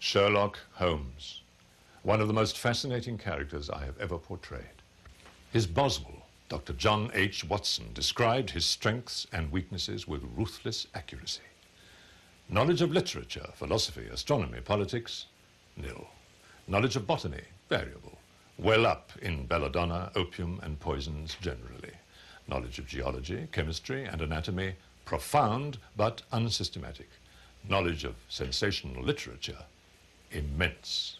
Sherlock Holmes, one of the most fascinating characters I have ever portrayed. His Boswell, Dr. John H. Watson, described his strengths and weaknesses with ruthless accuracy. Knowledge of literature, philosophy, astronomy, politics, nil. Knowledge of botany, variable. Well up in belladonna, opium, and poisons generally. Knowledge of geology, chemistry, and anatomy, profound but unsystematic. Knowledge of sensational literature, immense.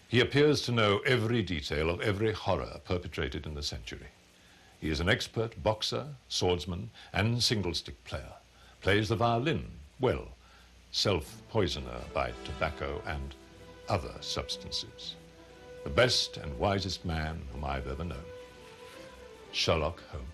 He appears to know every detail of every horror perpetrated in the century. He is an expert boxer, swordsman, and single-stick player. Plays the violin well, self-poisoner by tobacco and other substances. The best and wisest man whom I've ever known. Sherlock Holmes.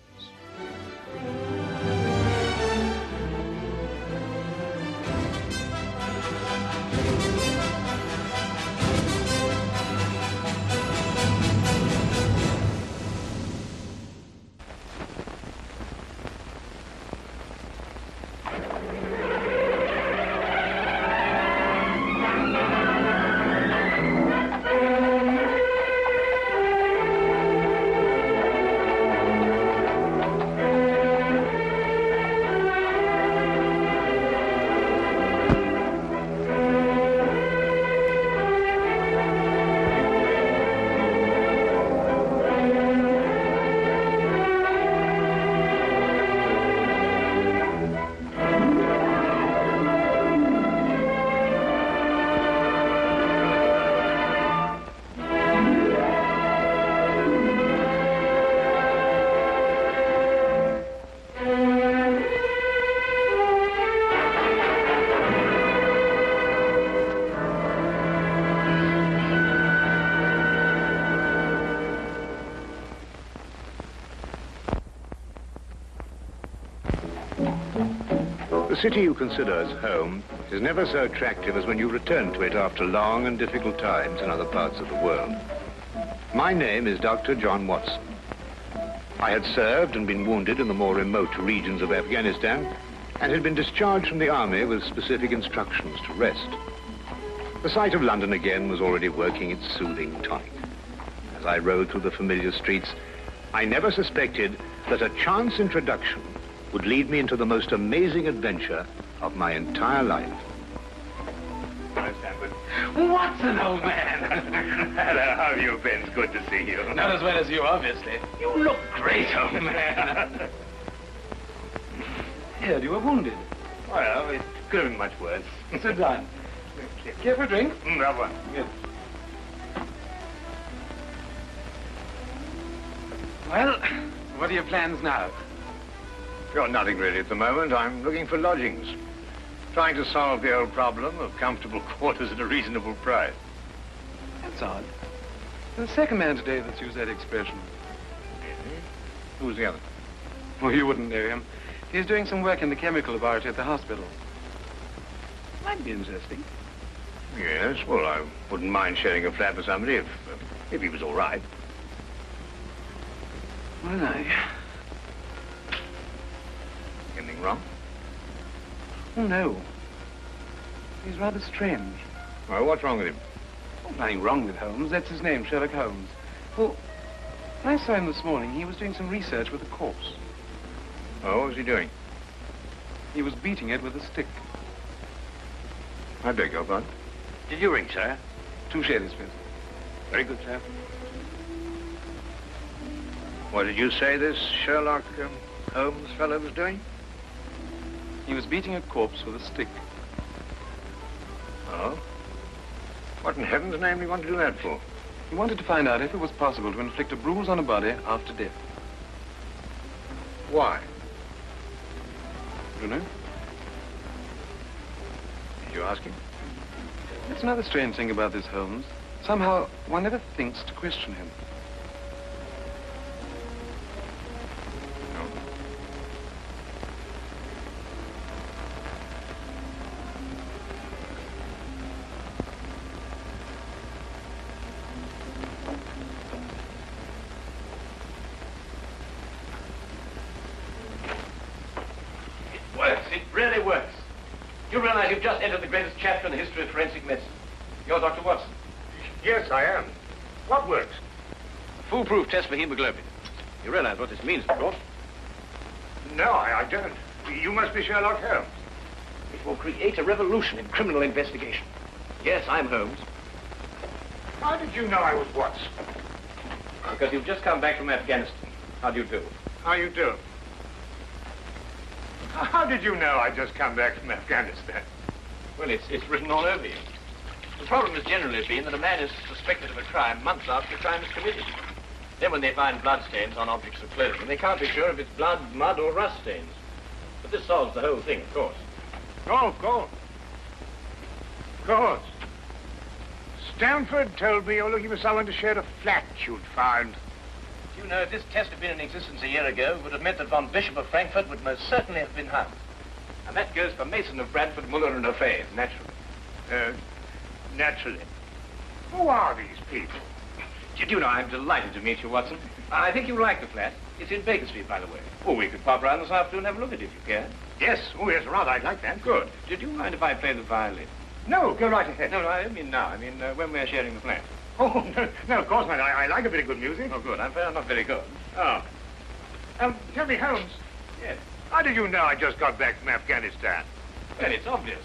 The city you consider as home is never so attractive as when you return to it after long and difficult times in other parts of the world. My name is Dr. John Watson. I had served and been wounded in the more remote regions of Afghanistan and had been discharged from the army with specific instructions to rest. The sight of London again was already working its soothing tonic. As I rode through the familiar streets, I never suspected that a chance introduction would lead me into the most amazing adventure of my entire life. Hello, Stanford. Watson, old man. Hello, how have you been? It's good to see you. Not as well as you, obviously. You look great, old man. Heard you were wounded. Well, it could have been much worse. Sit down. Care for a drink? Have one. Good. Well, what are your plans now? Got nothing really at the moment. I'm looking for lodgings. Trying to solve the old problem of comfortable quarters at a reasonable price. That's odd. There's a second man today that's used that expression. Really? Who's the other? Well, you wouldn't know him. He's doing some work in the chemical laboratory at the hospital. Might be interesting. Yes, well, I wouldn't mind sharing a flat with somebody if he was all right. Well, Anything wrong? Oh, no. He's rather strange. Well, what's wrong with him? Oh, nothing wrong with Holmes. That's his name, Sherlock Holmes. Well, when I saw him this morning, he was doing some research with a corpse. Oh, what was he doing? He was beating it with a stick. I beg your pardon? Did you ring, sir? 2 shillings, Smith. Very good, sir. What did you say this Sherlock Holmes fellow was doing? He was beating a corpse with a stick. Oh? What in heaven's name do you want to do that for? He wanted to find out if it was possible to inflict a bruise on a body after death. Why? You know? Did you ask him? That's another strange thing about this Holmes. Somehow, one never thinks to question him. It really works. You realize you've just entered the greatest chapter in the history of forensic medicine. you're Dr. Watson? Yes, I am. What works? A foolproof test for hemoglobin. You realize what this means, of course. No, I don't. You must be Sherlock Holmes. It will create a revolution in criminal investigation. Yes, I'm Holmes. How did you know I was Watson? Because you've just come back from Afghanistan. How do you do? How you do? How did you know I'd just come back from Afghanistan? Well, it's written all over you. The problem has generally been that a man is suspected of a crime months after the crime is committed. Then when they find bloodstains on objects of clothing, they can't be sure if it's blood, mud, or rust stains. But this solves the whole thing, of course. Oh, of course. Of course. Stanford told me you're looking for someone to share a flat you'd found. You know, if this test had been in existence a year ago, it would have meant that von Bishop of Frankfurt would most certainly have been hung. And that goes for Mason of Bradford, Muller and O'Fay, naturally. Naturally. Who are these people? Did you know, I'm delighted to meet you, Watson. I think you'll like the flat. It's in Baker Street, by the way. Oh, we could pop round this afternoon and have a look at it if you care. Yes. Oh, yes, rather. I'd like that. Good. Did you mind if I play the violin? No, go right ahead. No, I don't mean now. I mean when we're sharing the flat. Oh, no, of course not. I like a bit of good music. Oh, good. I'm afraid I'm not very good. Oh. Tell me, Holmes. Yes. How did you know I just got back from Afghanistan? Well, it's obvious.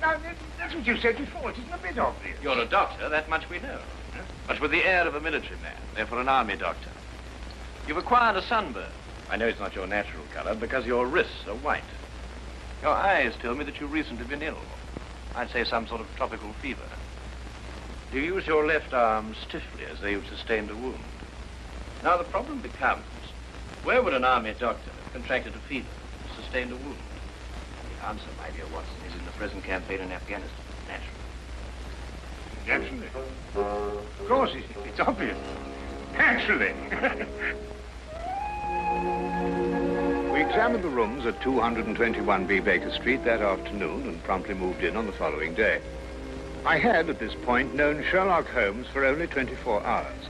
Now, that's what you said before. It isn't a bit obvious. You're a doctor, that much we know. But with the air of a military man, therefore an army doctor. You've acquired a sunburn. I know it's not your natural color because your wrists are white. Your eyes tell me that you've recently been ill. I'd say some sort of tropical fever. You use your left arm stiffly as though you'd sustained a wound. Now the problem becomes, where would an army doctor have contracted a fever, sustained a wound? The answer, my dear Watson, is in the present campaign in Afghanistan, naturally. Naturally. Of course, it's obvious. Naturally. We examined the rooms at 221B Baker Street that afternoon and promptly moved in on the following day. I had, at this point, known Sherlock Holmes for only 24 hours.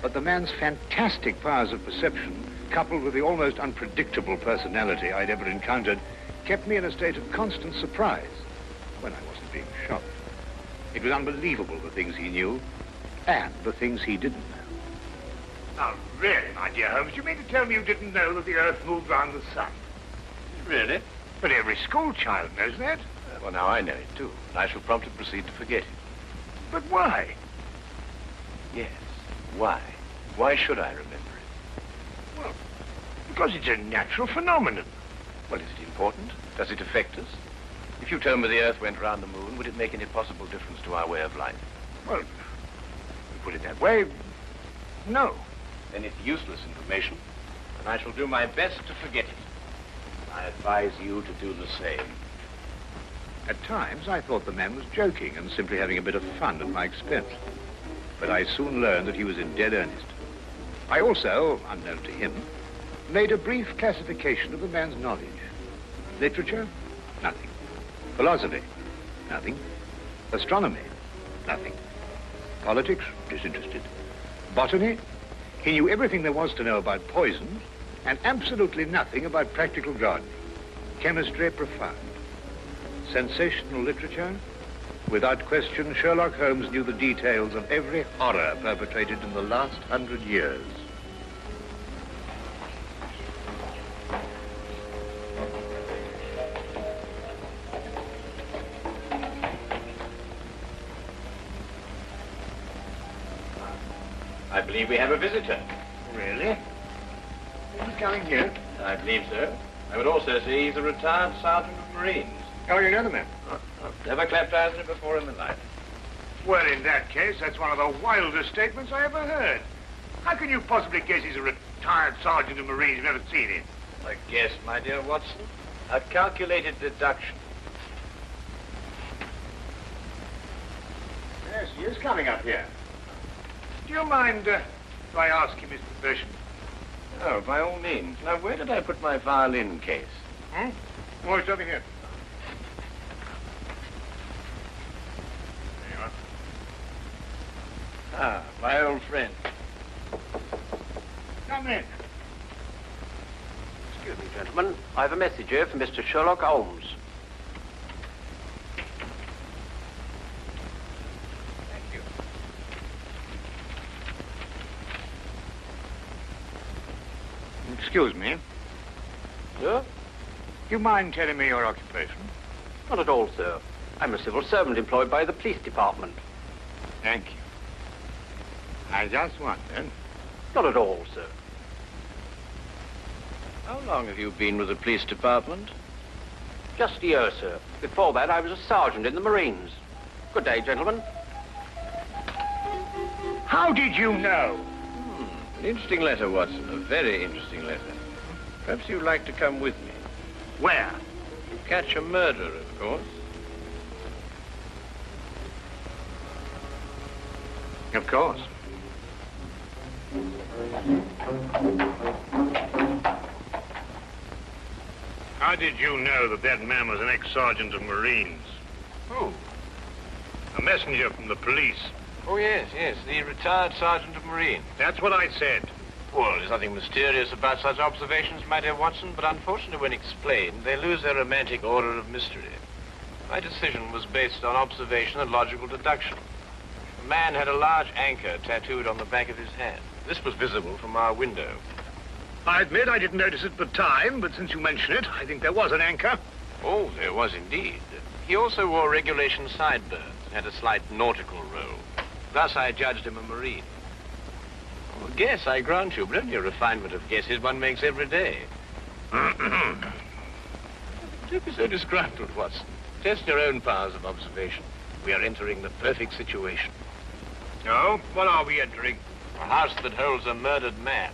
But the man's fantastic powers of perception, coupled with the almost unpredictable personality I'd ever encountered, kept me in a state of constant surprise when I wasn't being shocked. It was unbelievable, the things he knew and the things he didn't know. Now, really, my dear Holmes, you mean to tell me you didn't know that the Earth moved round the sun? Really? But every schoolchild knows that. Well, now I know it, too. And I shall promptly proceed to forget it. But why? Yes, why? Why should I remember it? Well, because it's a natural phenomenon. Well, is it important? Does it affect us? If you told me the Earth went round the moon, would it make any possible difference to our way of life? Well, you put it that way, no. Then it's useless information, and I shall do my best to forget it. I advise you to do the same. At times, I thought the man was joking and simply having a bit of fun at my expense. But I soon learned that he was in dead earnest. I also, unknown to him, made a brief classification of the man's knowledge. Literature? Nothing. Philosophy? Nothing. Astronomy? Nothing. Politics? Disinterested. Botany? He knew everything there was to know about poisons and absolutely nothing about practical gardening. Chemistry? Profound. Sensational literature? Without question, Sherlock Holmes knew the details of every horror perpetrated in the last 100 years. I believe we have a visitor. Really? He's coming here? I believe so. I would also say he's a retired sergeant of Marines. Oh, you know the man? I've never clapped eyes on him before in my life. Well, in that case, that's one of the wildest statements I ever heard. How can you possibly guess he's a retired sergeant of Marines? You've never seen him. A guess, my dear Watson. A calculated deduction. Yes, he is coming up here. Do you mind if I ask him his profession? Oh, by all means. Now, where did I put my violin case? Hmm? Oh, it's over here. There you are. Ah, my old friend. Come in. Excuse me, gentlemen. I have a message here from Mr. Sherlock Holmes. Excuse me. Sir? Do you mind telling me your occupation? Not at all, sir. I'm a civil servant employed by the police department. Thank you. I just wondered. Not at all, sir. How long have you been with the police department? Just a year, sir. Before that, I was a sergeant in the Marines. Good day, gentlemen. How did you know? An interesting letter, Watson. A very interesting letter. Perhaps you'd like to come with me. Where? To catch a murderer, of course. Of course. How did you know that that man was an ex-sergeant of Marines? Who? A messenger from the police. Oh, yes, the retired sergeant of Marines. That's what I said. Well, there's nothing mysterious about such observations, my dear Watson, but unfortunately, when explained, they lose their romantic order of mystery. My decision was based on observation and logical deduction. The man had a large anchor tattooed on the back of his hand. This was visible from our window. I admit I didn't notice it at the time, but since you mention it, I think there was an anchor. Oh, there was indeed. He also wore regulation sideburns and had a slight nautical robe. Thus, I judged him a Marine. Oh, guess, I grant you, but only a refinement of guesses one makes every day. Don't be so disgruntled, Watson. Test your own powers of observation. We are entering the perfect situation. Oh, what are we entering? A house that holds a murdered man.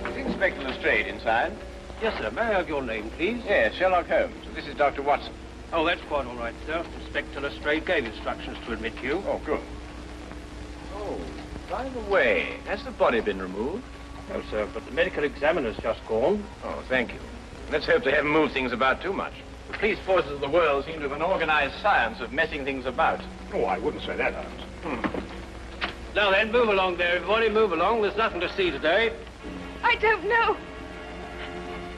Is Inspector Lestrade inside? Yes, sir. May I have your name, please? Yes, Sherlock Holmes. This is Dr. Watson. Oh, that's quite all right, sir. Inspector Lestrade gave instructions to admit you. Oh, good. Oh, by the way, has the body been removed? No, sir, but the medical examiner's just gone. Oh, thank you. Let's hope they haven't moved things about too much. The police forces of the world seem to have an organized science of messing things about. Oh, I wouldn't say that, Holmes. Now then, move along there, everybody. Move along. There's nothing to see today. I don't know.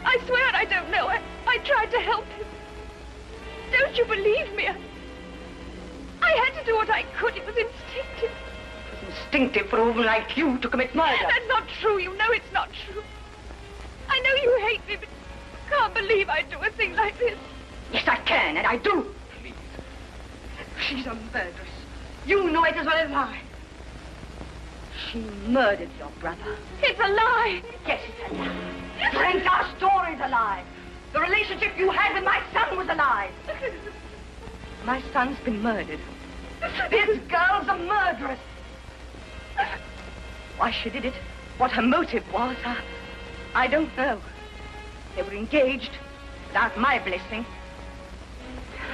I swear I don't know. I tried to help him. Don't you believe me? I had to do what I could. It was instinctive. Instinctive for a woman like you to commit murder. That's not true. You know it's not true. I know you hate me, but you can't believe I'd do a thing like this. Yes, I can, and I do. Please. She's a murderess. You know it as well as I. She murdered your brother. It's a lie. Yes, it's a lie. Frank, our story's a lie. The relationship you had with my son was a lie. My son's been murdered. This girl's a murderess. Why she did it, what her motive was, I don't know. They were engaged without my blessing.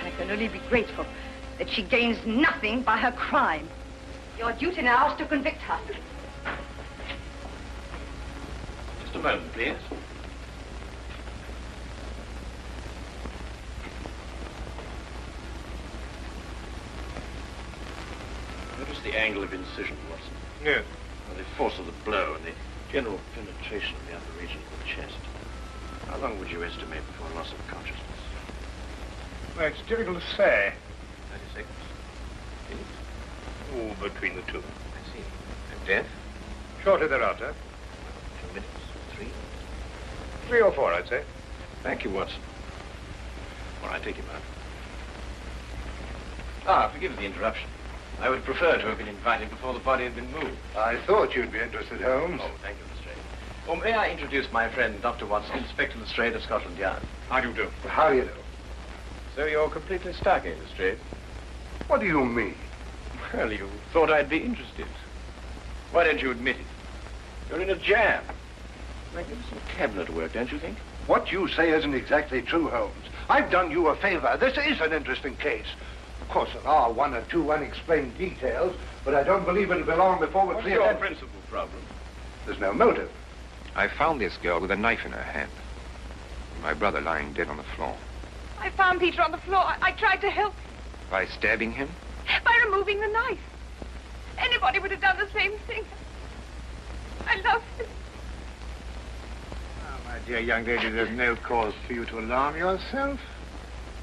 I can only be grateful that she gains nothing by her crime. Your duty now is to convict her. Just a moment, please. Notice the angle of incision, Watson. Yes. The force of the blow and the general penetration of the upper region of the chest. How long would you estimate before loss of consciousness? Well, it's difficult to say. 30 seconds. Minutes? Oh, between the two. I see. And death? Shortly thereafter. 2 minutes? 3? 3 or 4, I'd say. Thank you, Watson. All right, take him out. Forgive the interruption. I would prefer to have been invited before the body had been moved. I thought you'd be interested, Holmes. Oh, thank you, Lestrade. Oh, may I introduce my friend, Dr. Watson, Inspector Lestrade of Scotland Yard? How do you do? How do you do? So you're completely stuck, eh, Lestrade? What do you mean? Well, you thought I'd be interested. Why don't you admit it? You're in a jam. Magnificent cabinet work, don't you think? What you say isn't exactly true, Holmes. I've done you a favor. This is an interesting case. Of course, there are 1 or 2 unexplained details, but I don't believe it'll be long before we're What's clear. your principal problem? There's no motive. I found this girl with a knife in her hand. My brother lying dead on the floor. I found Peter on the floor. I tried to help him By stabbing him? by removing the knife. Anybody would have done the same thing. I love him. Ah, my dear young lady, there's no cause for you to alarm yourself.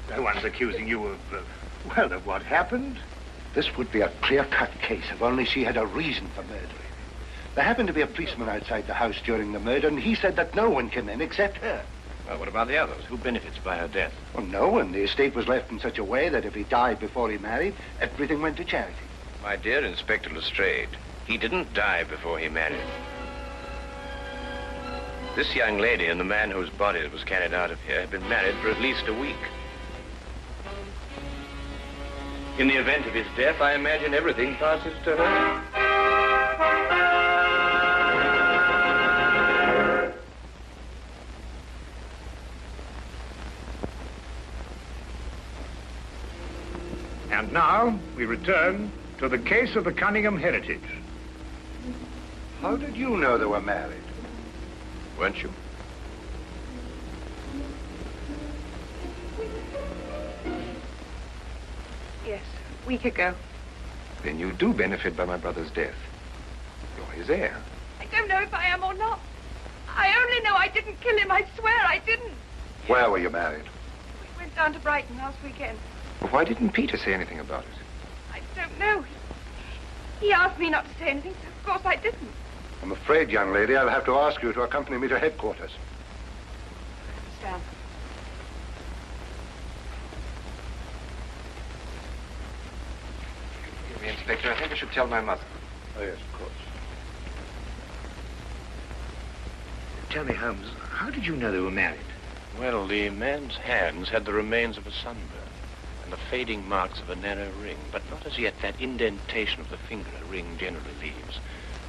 No one's accusing you of, well, of what happened. This would be a clear-cut case if only she had a reason for murdering him. There happened to be a policeman outside the house during the murder, and he said that no one came in except her. Well, what about the others? Who benefits by her death? Well, no one. The estate was left in such a way that if he died before he married, everything went to charity. My dear Inspector Lestrade, he didn't die before he married. This young lady and the man whose body was carried out of here have been married for at least a week. In the event of his death, I imagine everything passes to her. And now we return to the case of the Cunningham heritage. How did you know they were married? Weren't you? Yes, a week ago. Then you do benefit by my brother's death. You're his heir. I don't know if I am or not. I only know I didn't kill him. I swear I didn't. Where were you married? We went down to Brighton last weekend. Well, why didn't Peter say anything about it? I don't know. He asked me not to say anything, so of course I didn't. I'm afraid, young lady, I'll have to ask you to accompany me to headquarters. I understand. Excuse me, Inspector, I think I should tell my mother. Oh, yes, of course. Tell me, Holmes, how did you know they were married? Well, the man's hands had the remains of a sunburn and the fading marks of a narrow ring, but not as yet that indentation of the finger a ring generally leaves.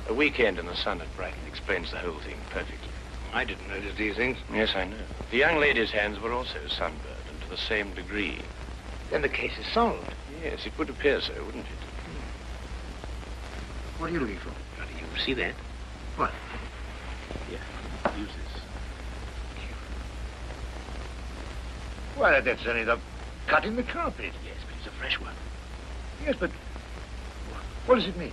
A weekend in the sun at Brighton explains the whole thing perfectly. I didn't notice these things. Yes, I know. The young lady's hands were also sunburned, and to the same degree. Then the case is solved. Yes, it would appear so, wouldn't it? What are you looking for? Do you see that? What? Here, use this. Well, that's only the cut in the carpet. Yes, but it's a fresh one. Yes, but what does it mean?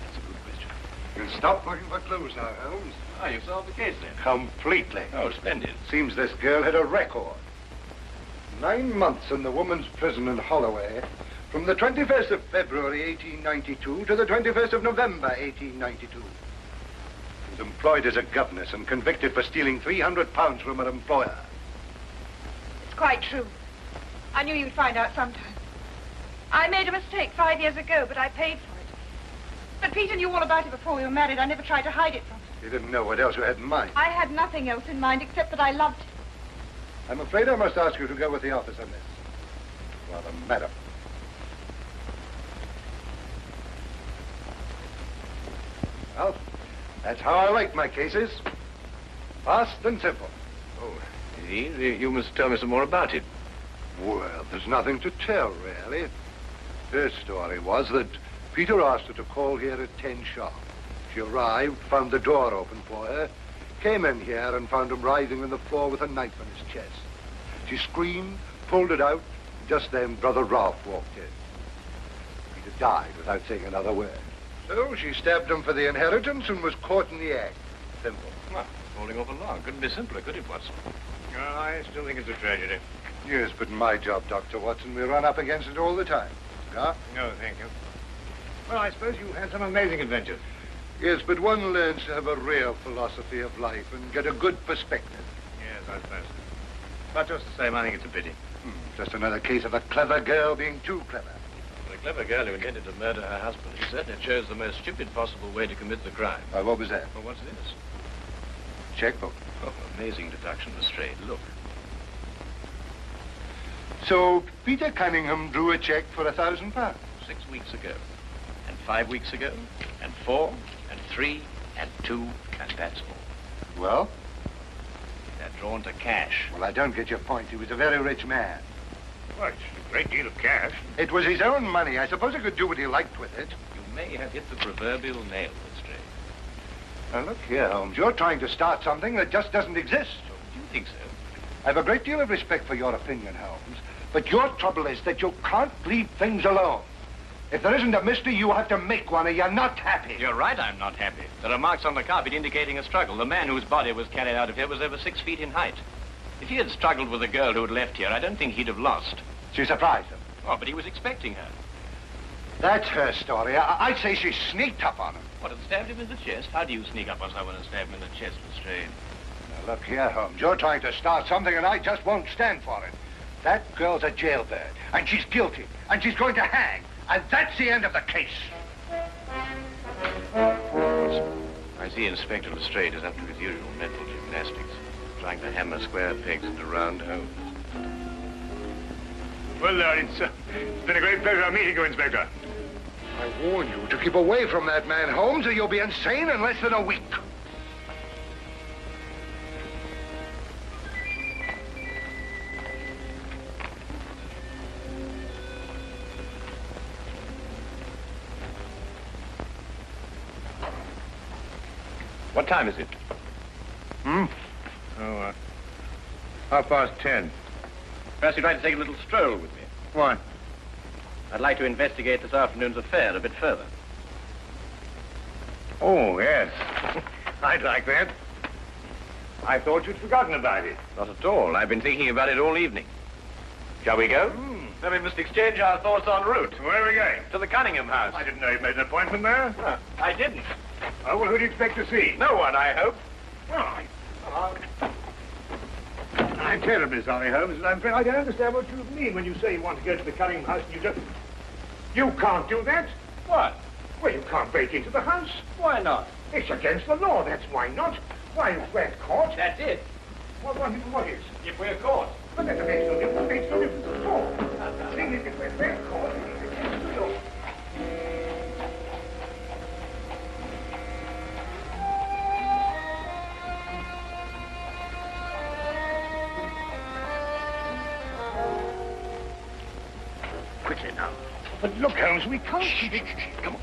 That's a good question. You'll stop looking for clues now, Holmes. Ah, you've solved the case, then. Completely. Oh, splendid. Seems this girl had a record. 9 months in the woman's prison in Holloway, from the 21st of February, 1892, to the 21st of November, 1892. She was employed as a governess and convicted for stealing £300 from her employer. It's quite true. I knew you'd find out sometime. I made a mistake 5 years ago, but I paid for it. But Peter knew all about it before we were married. I never tried to hide it from him. You didn't know what else you had in mind. I had nothing else in mind except that I loved him. I'm afraid I must ask you to go with the office on this. Well, madam. Well, that's how I like my cases. Fast and simple. Oh, you must tell me some more about it. Well, there's nothing to tell, really. Her story was that Peter asked her to call here at 10 sharp. She arrived, found the door open for her, came in here and found him writhing on the floor with a knife in his chest. She screamed, pulled it out, and just then Brother Ralph walked in. Peter died without saying another word. So she stabbed him for the inheritance and was caught in the act. Simple. Well, holding off a log. Couldn't be simpler, could it, Watson? Oh, I still think it's a tragedy. Yes, but in my job, Dr. Watson, we run up against it all the time. Cigar? No, thank you. Well, I suppose you had some amazing adventures. Yes, but one learns to have a real philosophy of life and get a good perspective. Yes, I suppose. But just the same, I think it's a pity. Just another case of a clever girl being too clever. The clever girl who intended to murder her husband, she certainly chose the most stupid possible way to commit the crime. What was that? Well, what's this? Checkbook. Oh, amazing deduction, Lestrade. Look. So Peter Cunningham drew a check for £1,000. 6 weeks ago. And 5 weeks ago. And 4. And 3. And 2. And that's all. Well? They're drawn to cash. Well, I don't get your point. He was a very rich man. Well, it's a great deal of cash. It was his own money. I suppose he could do what he liked with it. You may have hit the proverbial nail, Lestrade. Now, look here, Holmes. You're trying to start something that just doesn't exist. So, do you think so? I have a great deal of respect for your opinion, Holmes. But your trouble is that you can't leave things alone. If there isn't a mystery, you have to make one or you're not happy. You're right, I'm not happy. There are marks on the carpet indicating a struggle. The man whose body was carried out of here was over 6 feet in height. If he had struggled with the girl who had left here, I don't think he'd have lost. She surprised him. Oh, but he was expecting her. That's her story. I'd say she sneaked up on him. What, had stabbed him in the chest? How do you sneak up on someone and stab him in the chest, Lestrade? Now, look here, Holmes. You're trying to start something, and I just won't stand for it. That girl's a jailbird, and she's guilty, and she's going to hang. And that's the end of the case. I see Inspector Lestrade is up to his usual mental gymnastics, trying to hammer square pegs into round holes. Well, it's been a great pleasure meeting you, Inspector. I warn you to keep away from that man, Holmes, or you'll be insane in less than a week. What time is it? Oh, 10:30. Perhaps you'd like to take a little stroll with me. Why? I'd like to investigate this afternoon's affair a bit further. Oh, yes. I'd like that. I thought you'd forgotten about it. Not at all. I've been thinking about it all evening. Shall we go? Then we must exchange our thoughts en route. Where are we going? To the Cunningham house. I didn't know you'd made an appointment there. I didn't. Oh, well, who do you expect to see? No one, I hope. I'm terribly sorry, Holmes, but I'm afraid I don't understand what you mean when you say you want to go to the Cunningham house and you don't... You can't do that. What? Well, you can't break into the house. Why not? It's against the law, that's why not. Why, if we're caught... That's it. What is? If we're caught. But that makes no difference. Makes no difference at all. The thing is, if we're caught, it's against the law. Quickly now. But look, Holmes, we can't... Shh, come on.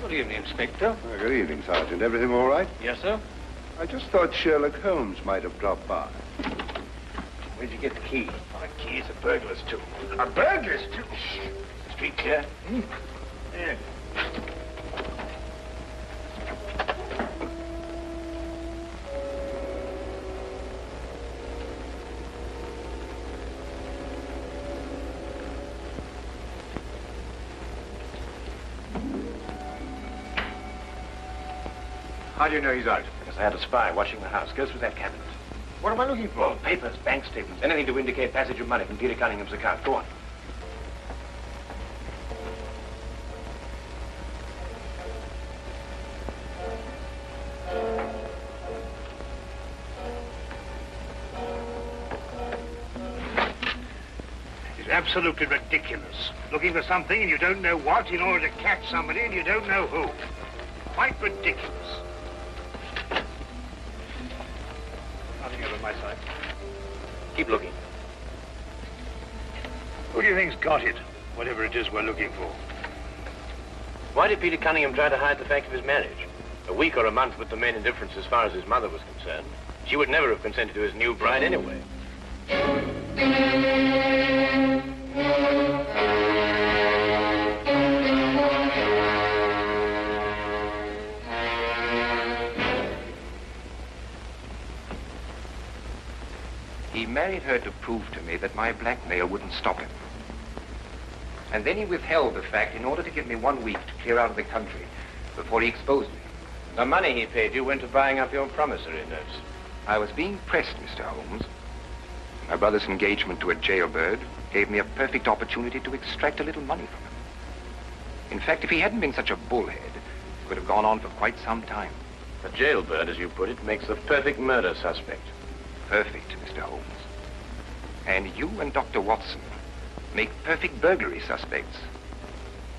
Good evening, Inspector. Good evening, Sergeant. Everything all right? Yes, sir. I just thought Sherlock Holmes might have dropped by. Where'd you get the key? The key's a burglar's too. A burglar's too? Shh. Street clear? Yeah. How do you know he's out? Because I had a spy watching the house. Go through that cabinet. What am I looking for? Well, papers, bank statements, anything to indicate passage of money from Peter Cunningham's account. Go on. It's absolutely ridiculous. Looking for something and you don't know what in order to catch somebody and you don't know who. Quite ridiculous. Nothing over my side. Keep looking. Who do you think's got it? Whatever it is we're looking for. Why did Peter Cunningham try to hide the fact of his marriage? A week or a month with the main indifference as far as his mother was concerned. She would never have consented to his new bride anyway. He married her to prove to me that my blackmail wouldn't stop him. And then he withheld the fact in order to give me 1 week to clear out of the country before he exposed me. The money he paid you went to buying up your promissory notes. I was being pressed, Mr. Holmes. My brother's engagement to a jailbird gave me a perfect opportunity to extract a little money from him. In fact, if he hadn't been such a bullhead, it could have gone on for quite some time. A jailbird, as you put it, makes the perfect murder suspect. Perfect, Mr. Holmes. And you and Dr. Watson make perfect burglary suspects.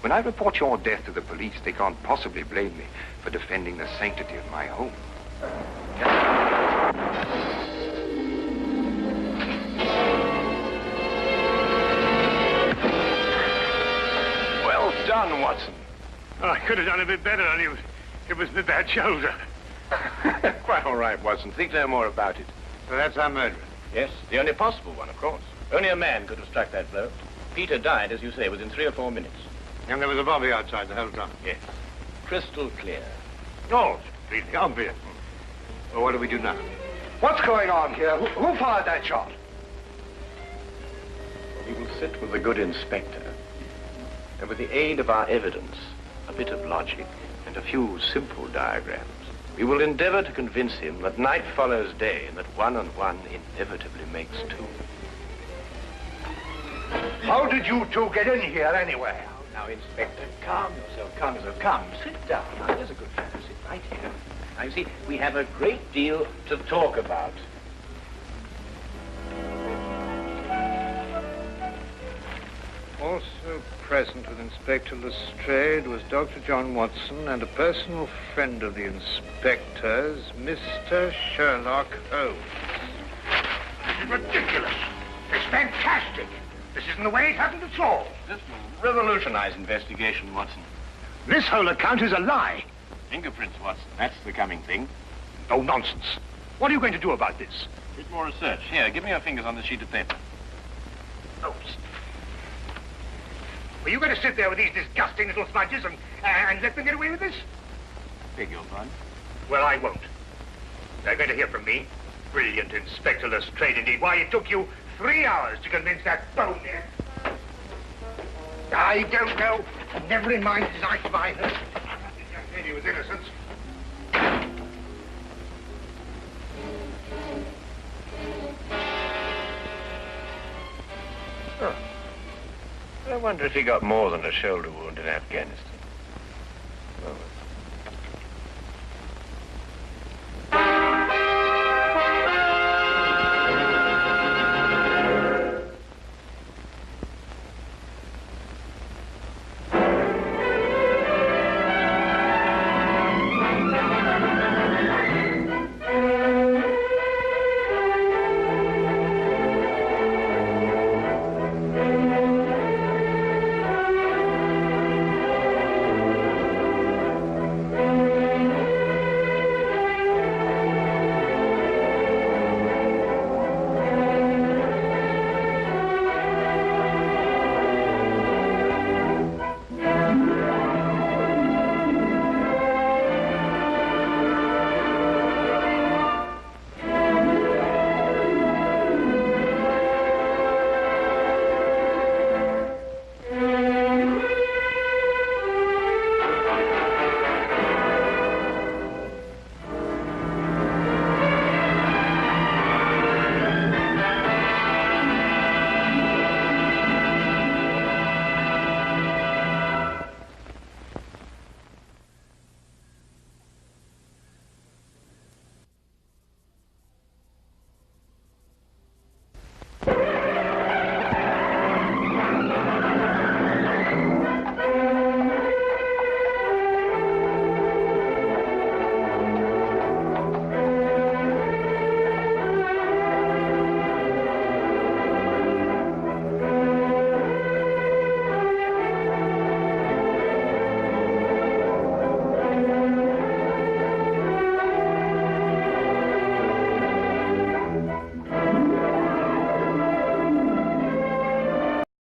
When I report your death to the police, they can't possibly blame me for defending the sanctity of my home. Well done, Watson. Oh, I could have done a bit better, only it was my bad shoulder. Quite all right, Watson. Think no more about it. So that's our murderer. Yes, the only possible one, of course. Only a man could have struck that blow. Peter died, as you say, within 3 or 4 minutes. And there was a bobby outside the whole time. Yes. Crystal clear. Oh, it's completely obvious. Well, what do we do now? What's going on here? Who fired that shot? We will sit with the good inspector, and with the aid of our evidence, a bit of logic, and a few simple diagrams, we will endeavor to convince him that night follows day, and that 1 and 1 inevitably makes 2. How did you two get in here anyway? Now, Inspector, calm yourself, calm yourself. Come, sit down. Now, there's a good fellow. Sit right here. Now, you see, we have a great deal to talk about. Also present with Inspector Lestrade was Dr. John Watson and a personal friend of the inspector's, Mr. Sherlock Holmes. This is ridiculous. It's fantastic. This isn't the way it happened at all. This will revolutionize investigation, Watson. This whole account is a lie. Fingerprints, Watson. That's the coming thing. Oh, nonsense. What are you going to do about this? A bit more research. Here, give me your fingers on this sheet of paper. Oh, were you going to sit there with these disgusting little smudges and let them get away with this? Beg your pardon? Well, I won't. They're going to hear from me. Brilliant Inspector Lestrade, indeed. Why, it took you 3 hours to convince that bonehead. I don't know. Never in my life have I heard. This young lady was innocent. Oh. I wonder if he got more than a shoulder wound in Afghanistan.